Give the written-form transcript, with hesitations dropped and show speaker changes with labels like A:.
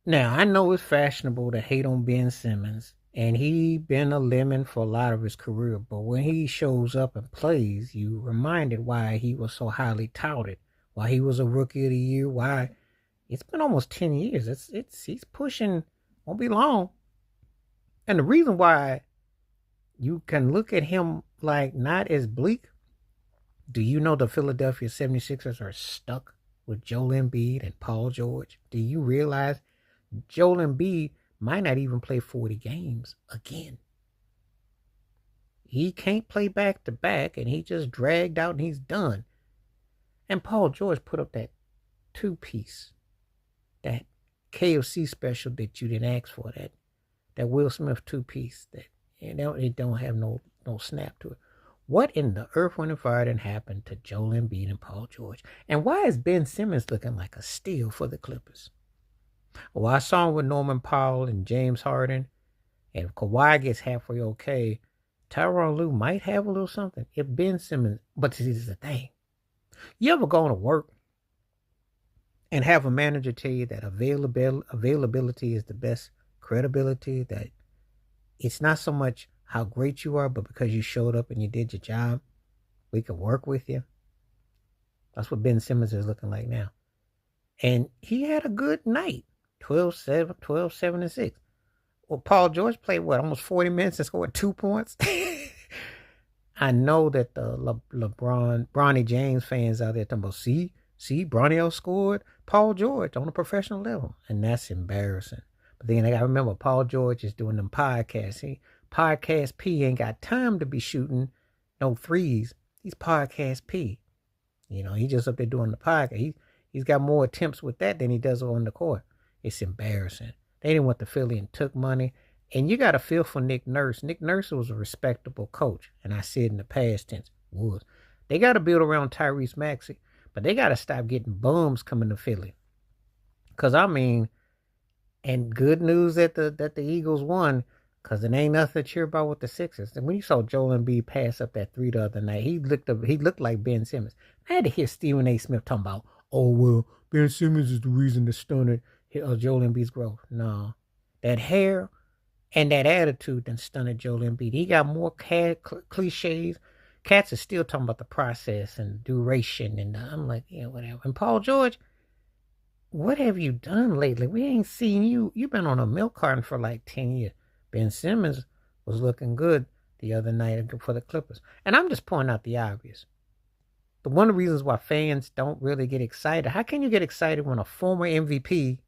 A: Now, I know it's fashionable to hate on Ben Simmons, and he been a lemon for a lot of his career, but when he shows up and plays, you reminded why he was so highly touted, why he was a rookie of the year, why it's been almost 10 years. It's he's pushing, won't be long. And the reason why you can look at him like not as bleak, do you know the Philadelphia 76ers are stuck with Joel Embiid and Paul George? Do you realize Joel Embiid might not even play 40 games again? He can't play back to back, and he just dragged out and he's done. And Paul George put up that two piece, that KFC special that you didn't ask for, that Will Smith two piece that it don't have no snap to it. What in the earth, wind, and fire didn't happen to Joel Embiid and Paul George? And why is Ben Simmons looking like a steal for the Clippers? Well, I saw him with Norman Powell and James Harden, and if Kawhi gets halfway okay, Tyronn Lue might have a little something. If Ben Simmons, but this is the thing. You ever go to work and have a manager tell you that availability is the best credibility, that it's not so much how great you are, but because you showed up and you did your job, we can work with you? That's what Ben Simmons is looking like now. And he had a good night. 12-7 and 6. Well, Paul George played what, almost 40 minutes and scored 2 points? I know that the Bronny James fans out there talking about, see, Bronny scored Paul George on a professional level. And that's embarrassing. But then I got to remember, Paul George is doing them podcasts. Podcast P ain't got time to be shooting no threes. He's Podcast P. He just up there doing the podcast. He's got more attempts with that than he does on the court. It's embarrassing. They didn't want the Philly and took money. And you got to feel for Nick Nurse. Nick Nurse was a respectable coach. And I said in the past tense, was. They got to build around Tyrese Maxey. But they got to stop getting bums coming to Philly. Because, and good news that the Eagles won, because it ain't nothing to cheer about with the Sixers. And when you saw Joel Embiid pass up that three the other night, he looked like Ben Simmons. I had to hear Stephen A. Smith talking about, oh, well, Ben Simmons is the reason to stunted Joel Embiid's growth. No. That hair and that attitude done stunted Joel Embiid. He got more cliches. Cats are still talking about the process and duration. And I'm like, yeah, whatever. And Paul George, what have you done lately? We ain't seen you. You've been on a milk carton for like 10 years. Ben Simmons was looking good the other night for the Clippers. And I'm just pointing out the obvious. But one of the reasons why fans don't really get excited, how can you get excited when a former MVP